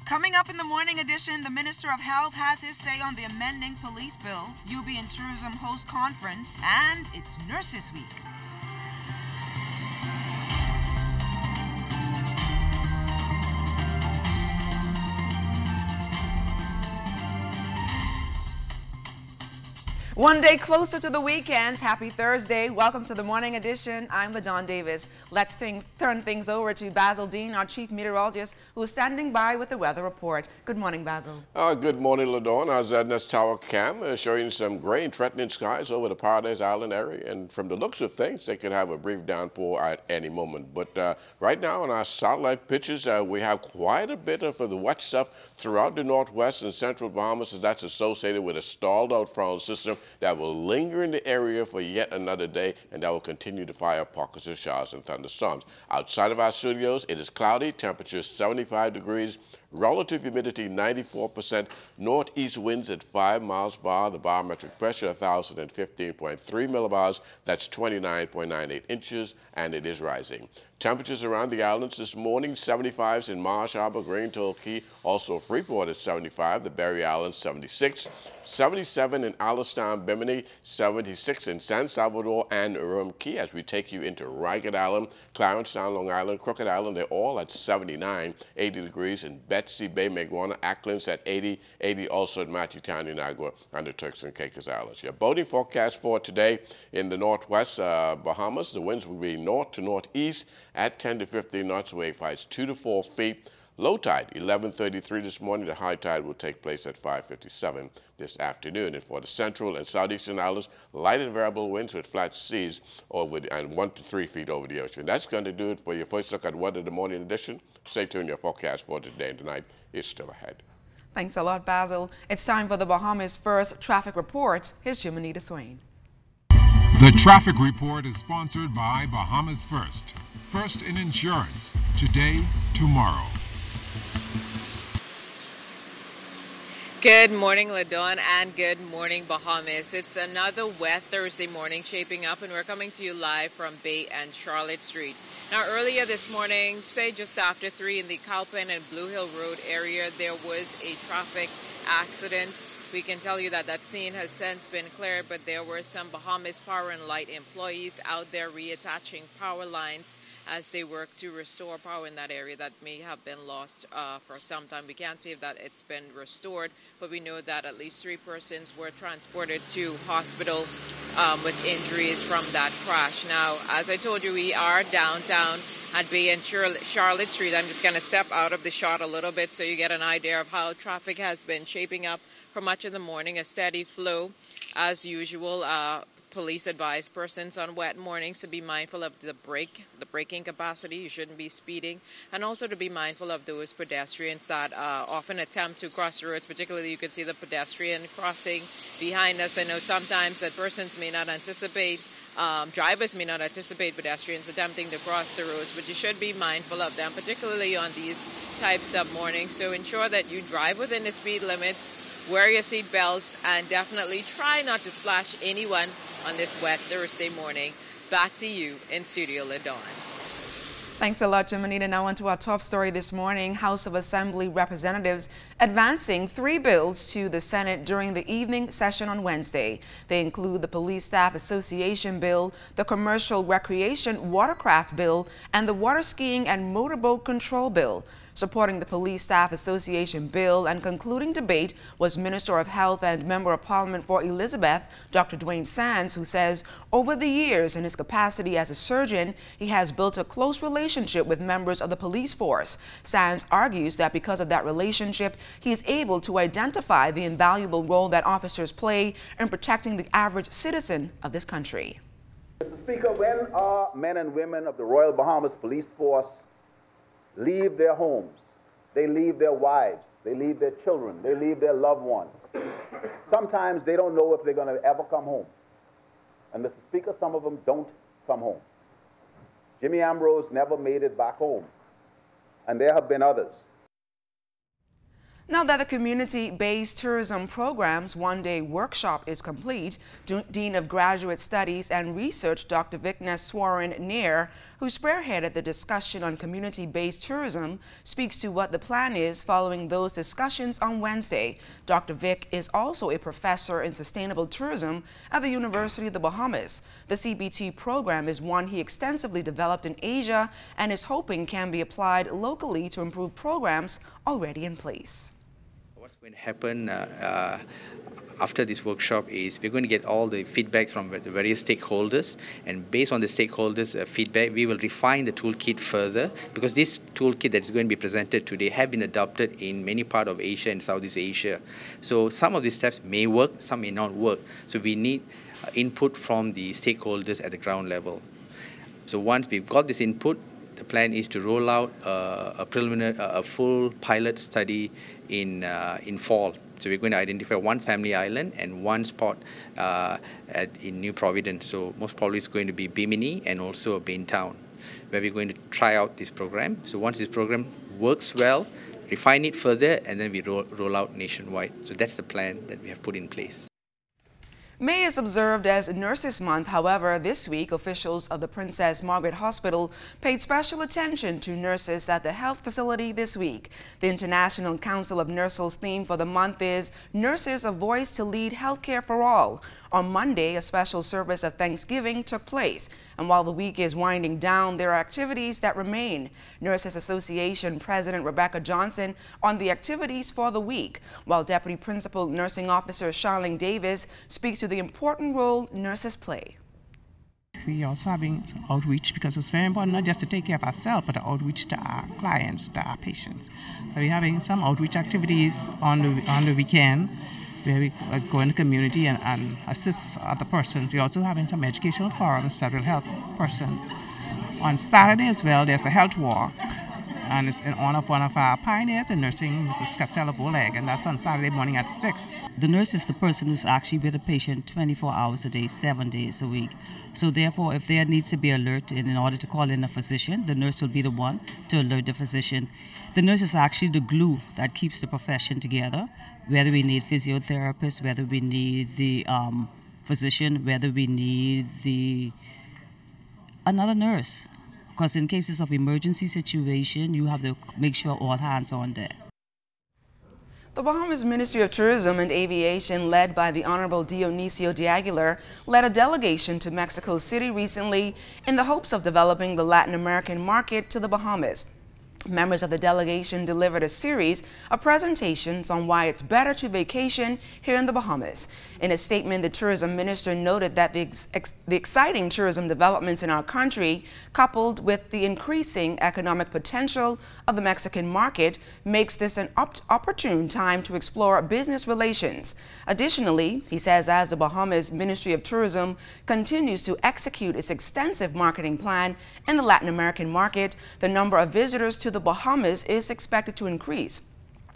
Coming up in the morning edition, the Minister of Health has his say on the amending police bill, UB and Tourism host conference, and it's Nurses Week. One day closer to the weekend. Happy Thursday. Welcome to the morning edition. I'm LaDawn Davis. Let's turn things over to Basil Dean, our chief meteorologist, who is standing by with the weather report. Good morning, Basil. Good morning, LaDawn. Our ZNS Tower cam showing some gray and threatening skies over the Paradise Island area. And from the looks of things, they could have a brief downpour at any moment. But right now on our satellite pictures, we have quite a bit of the wet stuff throughout the northwest and central Bahamas. And that's associated with a stalled out front system that will linger in the area for yet another day, and that will continue to fire pockets of showers and thunderstorms. Outside of our studios, it is cloudy, temperature 75 degrees, relative humidity 94%, northeast winds at 5 miles per hour, the barometric pressure 1,015.3 millibars, that's 29.98 inches, and it is rising. Temperatures around the islands this morning, 75s in Marsh Harbor, Green Key, also Freeport at 75, the Berry Islands 76, 77 in Alistown, Bimini, 76 in San Salvador and Urim Key. As we take you into Ragged Island, Clarence Town, Long Island, Crooked Island, they're all at 79, 80 degrees in Betsy Bay, Maguana, Acklands at 80, 80 also at Matthew Town, Inagua, and the Turks and Caicos Islands. Your boating forecast for today in the northwest Bahamas, the winds will be north to northeast at 10 to 15 knots, wave heights 2 to 4 feet. Low tide, 11:33 this morning. The high tide will take place at 5:57 this afternoon. And for the central and southeastern islands, light and variable winds with flat seas and 1 to 3 feet over the ocean. That's going to do it for your first look at weather the morning edition. Stay tuned. Your forecast for today and tonight is still ahead. Thanks a lot, Basil. It's time for the Bahamas First traffic report. Here's Jimenita Swain. The traffic report is sponsored by Bahamas First. First in insurance, today, tomorrow. Good morning, LaDawn, and good morning, Bahamas. It's another wet Thursday morning shaping up, and we're coming to you live from Bay and Charlotte Street. Now, earlier this morning, say just after 3 in the Calpin and Blue Hill Road area, there was a traffic accident. We can tell you that that scene has since been cleared, but there were some Bahamas Power and Light employees out there reattaching power lines as they work to restore power in that area that may have been lost for some time. We can't say that it's been restored, but we know that at least 3 persons were transported to hospital with injuries from that crash. Now, as I told you, we are downtown at Bay and Charlotte Street. I'm just going to step out of the shot a little bit so you get an idea of how traffic has been shaping up for much of the morning. A steady flow as usual. Police advise persons on wet mornings to be mindful of the braking capacity. You shouldn't be speeding, and also to be mindful of those pedestrians that often attempt to cross the roads. Particularly, you can see the pedestrian crossing behind us. I know sometimes that persons may not anticipate, drivers may not anticipate pedestrians attempting to cross the roads, but you should be mindful of them, particularly on these types of mornings. So ensure that you drive within the speed limits, wear your seat belts, and definitely try not to splash anyone on this wet Thursday morning. Back to you in Studio LaDawn. Thanks a lot, Jimenita. Now on to our top story this morning. House of Assembly representatives advancing 3 bills to the Senate during the evening session on Wednesday. They include the Police Staff Association Bill, the Commercial Recreation Watercraft Bill, and the Water Skiing and Motorboat Control Bill. Supporting the Police Staff Association bill and concluding debate was Minister of Health and Member of Parliament for Elizabeth, Dr. Dwayne Sands, who says over the years in his capacity as a surgeon, he has built a close relationship with members of the police force. Sands argues that because of that relationship, he is able to identify the invaluable role that officers play in protecting the average citizen of this country. Mr. Speaker, when our men and women of the Royal Bahamas Police Force leave their homes, they leave their wives, they leave their children, they leave their loved ones, sometimes they don't know if they're going to ever come home. And Mr. Speaker, some of them don't come home. Jimmy Ambrose never made it back home, and there have been others. Now that the community-based tourism program's one-day workshop is complete, Dean of Graduate Studies and Research Dr. Vikneswaran Nair, who spearheaded the discussion on community-based tourism, speaks to what the plan is following those discussions on Wednesday. Dr. Vic is also a professor in sustainable tourism at the University of the Bahamas. The CBT program is one he extensively developed in Asia and is hoping can be applied locally to improve programs already in place. What's going to happen after this workshop is we're going to get all the feedbacks from the various stakeholders, and based on the stakeholders' feedback, we will refine the toolkit further, because this toolkit that is going to be presented today have been adopted in many parts of Asia and Southeast Asia. So some of these steps may work, some may not work. So we need input from the stakeholders at the ground level. So once we've got this input, the plan is to roll out a full pilot study in fall. So we're going to identify one family island and one spot in New Providence. So most probably it's going to be Bimini and also Baintown, where we're going to try out this program. So once this program works well, refine it further, and then we roll out nationwide. So that's the plan that we have put in place. May is observed as Nurses Month. However, this week, officials of the Princess Margaret Hospital paid special attention to nurses at the health facility this week. The International Council of Nurses theme for the month is Nurses, a Voice to Lead Healthcare for All. On Monday, a special service of Thanksgiving took place, and while the week is winding down, there are activities that remain. Nurses Association President Rebecca Johnson on the activities for the week, while Deputy Principal Nursing Officer Charlene Davis speaks to the important role nurses play. We are also having outreach, because it's very important not just to take care of ourselves, but to outreach to our clients, to our patients. So we're having some outreach activities on the weekend, where we go in the community and assist other persons. We're also having some educational forums that will help persons. On Saturday as well, there's a health walk, and it's in honor of one of our pioneers in nursing, Mrs. Casella Boleg, and that's on Saturday morning at 6. The nurse is the person who's actually with the patient 24 hours a day, 7 days a week. So therefore, if there needs to be alert in order to call in a physician, the nurse will be the one to alert the physician. The nurse is actually the glue that keeps the profession together, whether we need physiotherapists, whether we need the physician, whether we need another nurse. Because in cases of emergency situation, you have to make sure all hands are on deck. The Bahamas Ministry of Tourism and Aviation, led by the Honorable Dionisio de Aguilar, led a delegation to Mexico City recently in the hopes of developing the Latin American market to the Bahamas. Members of the delegation delivered a series of presentations on why it's better to vacation here in the Bahamas. In a statement, the tourism minister noted that the exciting tourism developments in our country, coupled with the increasing economic potential of the Mexican market, makes this an opportune time to explore business relations. Additionally, he says, as the Bahamas Ministry of Tourism continues to execute its extensive marketing plan in the Latin American market, the number of visitors to the Bahamas is expected to increase.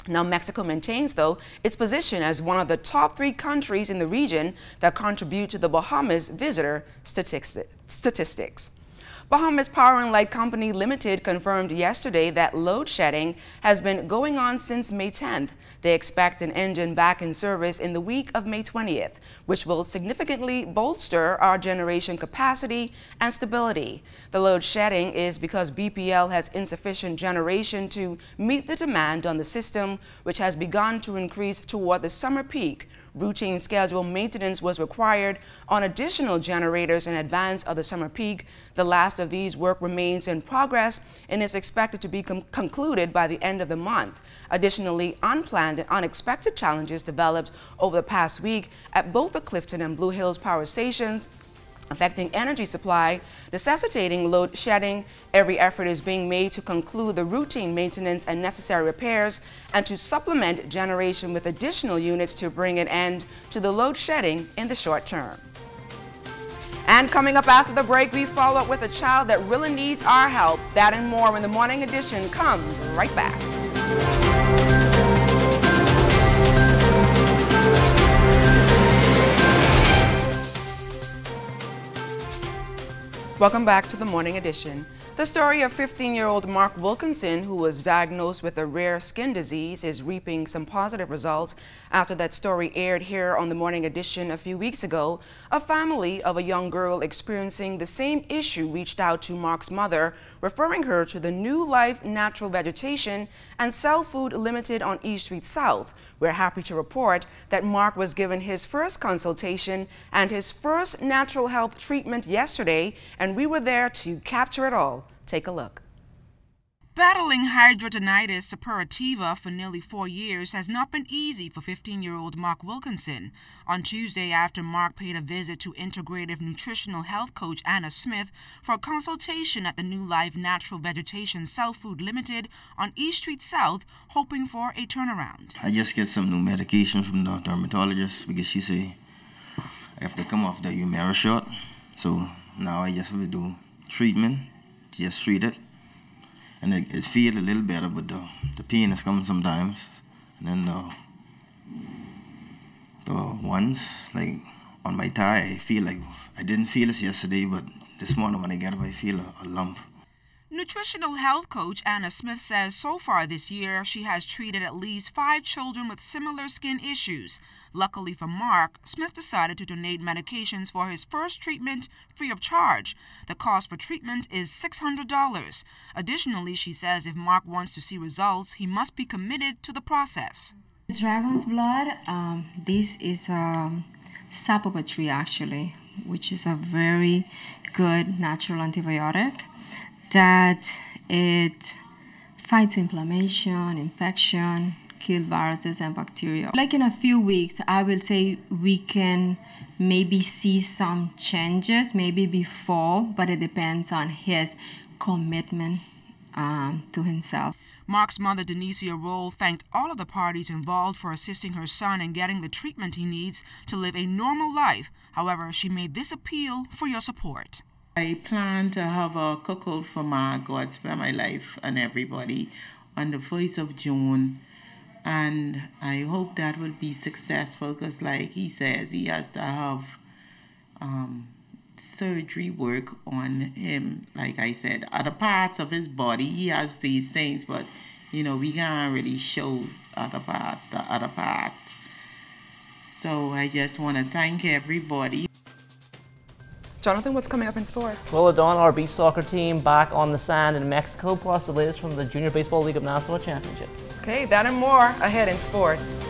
Now, Mexico maintains, though, its position as one of the top 3 countries in the region that contribute to the Bahamas visitor statistics. Bahamas Power and Light Company Limited confirmed yesterday that load shedding has been going on since May 10th. They expect an engine back in service in the week of May 20th, which will significantly bolster our generation capacity and stability. The load shedding is because BPL has insufficient generation to meet the demand on the system, which has begun to increase toward the summer peak. Routine scheduled maintenance was required on additional generators in advance of the summer peak. The last of these work remains in progress and is expected to be concluded by the end of the month. Additionally, unplanned and unexpected challenges developed over the past week at both the Clifton and Blue Hills power stations, affecting energy supply, necessitating load shedding. Every effort is being made to conclude the routine maintenance and necessary repairs and to supplement generation with additional units to bring an end to the load shedding in the short term. And coming up after the break, we follow up with a child that really needs our help. That and more when the Morning Edition comes right back. Welcome back to the Morning Edition. The The story of 15-year-old Mark Wilkinson, who was diagnosed with a rare skin disease, is reaping some positive results. After that story aired here on the Morning Edition a few weeks ago, a family of a young girl experiencing the same issue reached out to Mark's mother, referring her to the New Life Natural Vegetation and Cell Food Limited on East Street South. We're happy to report that Mark was given his first consultation and his first natural health treatment yesterday, and we were there to capture it all. Take a look. Battling hidradenitis suppurativa for nearly 4 years has not been easy for 15-year-old Mark Wilkinson. On Tuesday, after Mark paid a visit to integrative nutritional health coach Anna Smith for a consultation at the New Life Natural Vegetation Cell Food Limited on East Street South, hoping for a turnaround. I just get some new medication from the dermatologist because she say I have to come off the Humira shot. So now I just will do treatment, just treat it. And it feels a little better, but the pain is coming sometimes. And then the ones, like on my thigh, I feel like I didn't feel this yesterday, but this morning when I get up, I feel a lump. Nutritional health coach Anna Smith says so far this year she has treated at least 5 children with similar skin issues. Luckily for Mark, Smith decided to donate medications for his first treatment free of charge. The cost for treatment is $600. Additionally, she says if Mark wants to see results, he must be committed to the process. Dragon's blood, this is a sap of a tree actually, which is a very good natural antibiotic that it fights inflammation, infection, kill viruses and bacteria. Like in a few weeks, I will say we can maybe see some changes, maybe before, but it depends on his commitment to himself. Mark's mother, Denicia Roll, thanked all of the parties involved for assisting her son in getting the treatment he needs to live a normal life. However, she made this appeal for your support. I plan to have a cookout for my God Spare My Life and everybody on the 1st of June. And I hope that will be successful because like he says, he has to have surgery work on him. Like I said, other parts of his body, he has these things, but you know, we can't really show the other parts. So I just want to thank everybody. Jonathan, what's coming up in sports? Well, Dawn, our beach soccer team back on the sand in Mexico, plus the latest from the Junior Baseball League of Nassau Championships. Okay, that and more ahead in sports.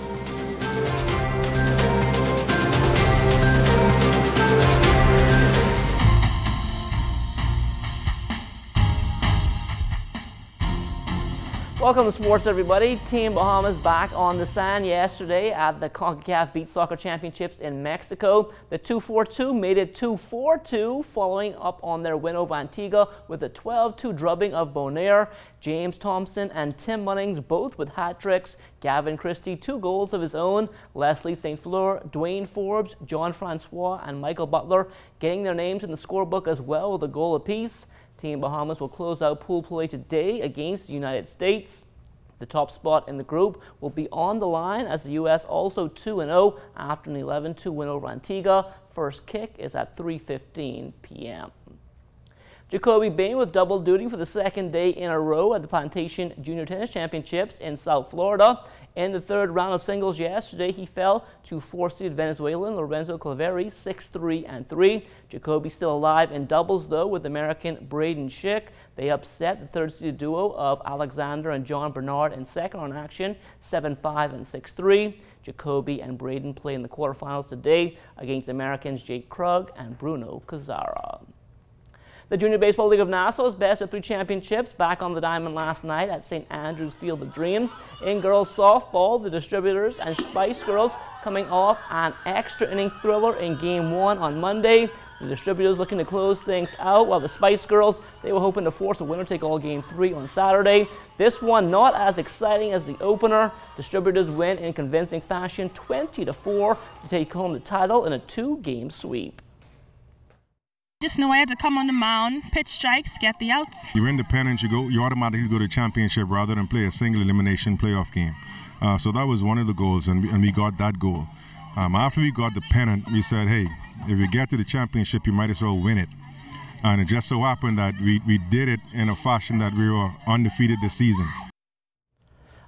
Welcome to sports, everybody. Team Bahamas back on the sand yesterday at the CONCACAF Beach Soccer Championships in Mexico. The 2-4-2 made it 2-4-2, following up on their win over Antigua with a 12-2 drubbing of Bonaire. James Thompson and Tim Munnings both with hat tricks. Gavin Christie 2 goals of his own. Leslie St. Fleur, Dwayne Forbes, John Francois and Michael Butler getting their names in the scorebook as well with a goal apiece. Team Bahamas will close out pool play today against the United States. The top spot in the group will be on the line as the U.S. also 2-0 after an 11-2 win over Antigua. First kick is at 3:15 p.m. Jacoby Bain with double duty for the second day in a row at the Plantation Junior Tennis Championships in South Florida. In the third round of singles yesterday, he fell to 4th-seeded Venezuelan Lorenzo Claveri 6-3 and 3. Jacoby still alive in doubles, though, with American Braden Schick. They upset the third-seeded duo of Alexander and John Bernard in second on action 7-5 and 6-3. Jacoby and Braden play in the quarterfinals today against Americans Jake Krug and Bruno Cazzara. The Junior Baseball League of Nassau's best of 3 championships back on the diamond last night at St. Andrew's Field of Dreams. In girls softball, the Distributors and Spice Girls coming off an extra inning thriller in Game 1 on Monday. The Distributors looking to close things out, while the Spice Girls, they were hoping to force a winner-take-all Game 3 on Saturday. This one not as exciting as the opener. Distributors win in convincing fashion 20-4 to take home the title in a 2-game sweep. Just know I had to come on the mound, pitch strikes, get the outs. You're independent, you automatically go to championship rather than play a single elimination playoff game. So that was one of the goals, and we got that goal. After we got the pennant, we said, hey, if you get to the championship, you might as well win it. And it just so happened that we did it in a fashion that we were undefeated this season.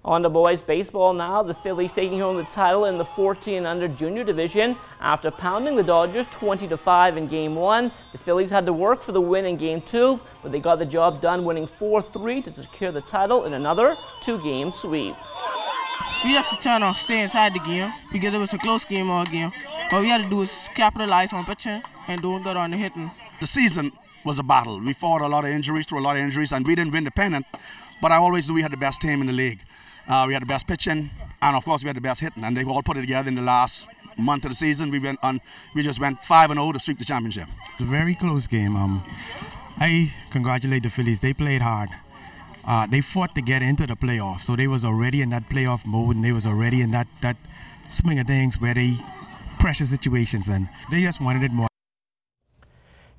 On to boys baseball now. The Phillies taking home the title in the 14 and under junior division. After pounding the Dodgers 20-5 in Game 1, the Phillies had to work for the win in Game 2, but they got the job done, winning 4-3 to secure the title in another 2-game sweep. We have to stay inside the game because it was a close game all game. What we had to do is capitalize on pitching and don't get on the hitting. The season was a battle. We fought a lot of injuries, and we didn't win the pennant, but I always knew we had the best team in the league. We had the best pitching, and of course we had the best hitting, and they all put it together in the last month of the season. We just went 5-0 to sweep the championship. It was a very close game. I congratulate the Phillies. They played hard. They fought to get into the playoffs, so they was already in that playoff mode, and they was already in that swing of things where they pressure situations, and they just wanted it more.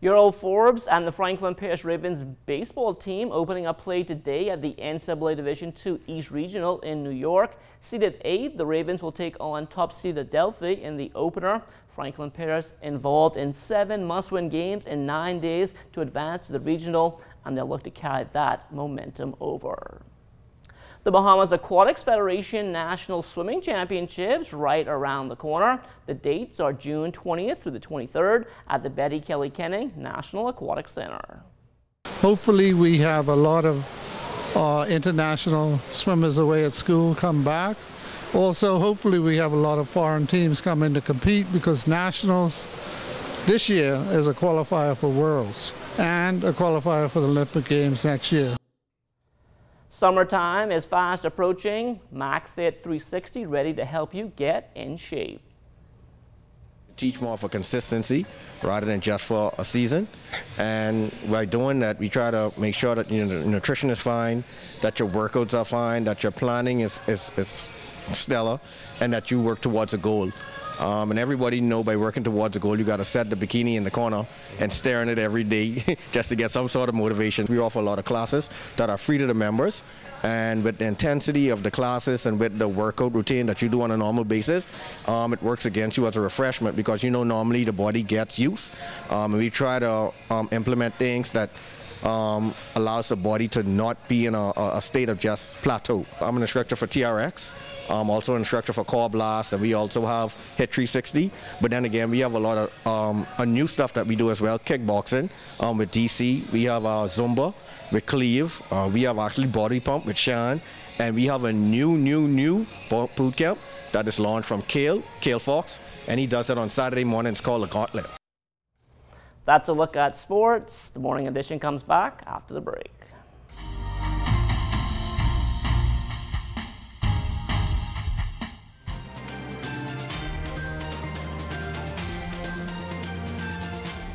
Your old Forbes and the Franklin Parish Ravens baseball team opening up play today at the NCAA Division II East Regional in New York. Seeded 8th, the Ravens will take on top-seeded Delphi in the opener. Franklin Parish involved in 7 must-win games in 9 days to advance to the regional, and they'll look to carry that momentum over. The Bahamas Aquatics Federation National Swimming Championships right around the corner. The dates are June 20th through the 23rd at the Betty Kelly Kenning National Aquatic Center. Hopefully we have a lot of international swimmers away at school come back. Also, hopefully we have a lot of foreign teams come in to compete, because nationals this year is a qualifier for Worlds and a qualifier for the Olympic Games next year. Summertime is fast approaching. MacFit 360 ready to help you get in shape. Teach more for consistency rather than just for a season, and by doing that we try to make sure that your nutrition is fine, that your workouts are fine, that your planning is stellar, and that you work towards a goal. And everybody know by working towards a goal, you got to set the bikini in the corner and stare in it every day just to get some sort of motivation. We offer a lot of classes that are free to the members, and with the intensity of the classes and with the workout routine that you do on a normal basis, it works against you as a refreshment, because normally the body gets used. And we try to implement things that allows the body to not be in a state of just plateau. I'm an instructor for TRX. I'm also an instructor for Core Blast, and we also have Hit 360. But then again, we have a lot of new stuff that we do as well. Kickboxing with DC. We have Zumba with Cleve. We have actually Body Pump with Sean. And we have a new boot camp that is launched from Cale Fox. And he does it on Saturday morning. It's called The Gauntlet. That's a look at sports. The morning edition comes back after the break.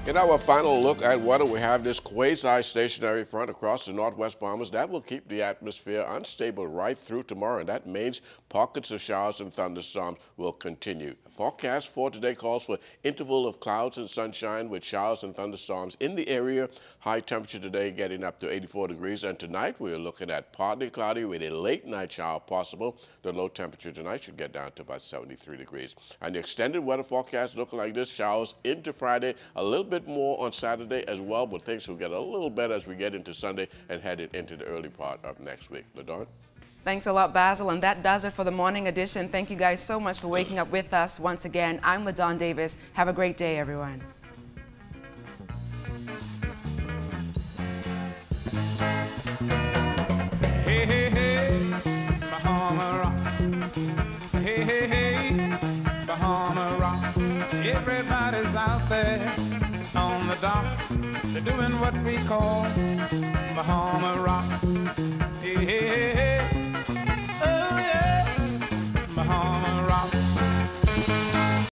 In our final look at weather, we have this quasi-stationary front across the northwest Bahamas that will keep the atmosphere unstable right through tomorrow, and that means pockets of showers and thunderstorms will continue. The forecast for today calls for interval of clouds and sunshine with showers and thunderstorms in the area. High temperature today getting up to 84 degrees, and tonight we're looking at partly cloudy with a late night shower possible. The low temperature tonight should get down to about 73 degrees. And the extended weather forecast looking like this: showers into Friday, a little bit more on Saturday as well, but things will get a little better as we get into Sunday and headed into the early part of next week. LaDawn? Thanks a lot, Basil, and that does it for the morning edition. Thank you guys so much for waking up with us once again. I'm LaDawn Davis. Have a great day, everyone. Hey, hey, hey, Bahama Rock. Hey, hey, hey, Bahama Rock. Everybody's out there on the dock. They're doing what we call Bahama Rock. Hey, hey, hey, oh yeah, Bahama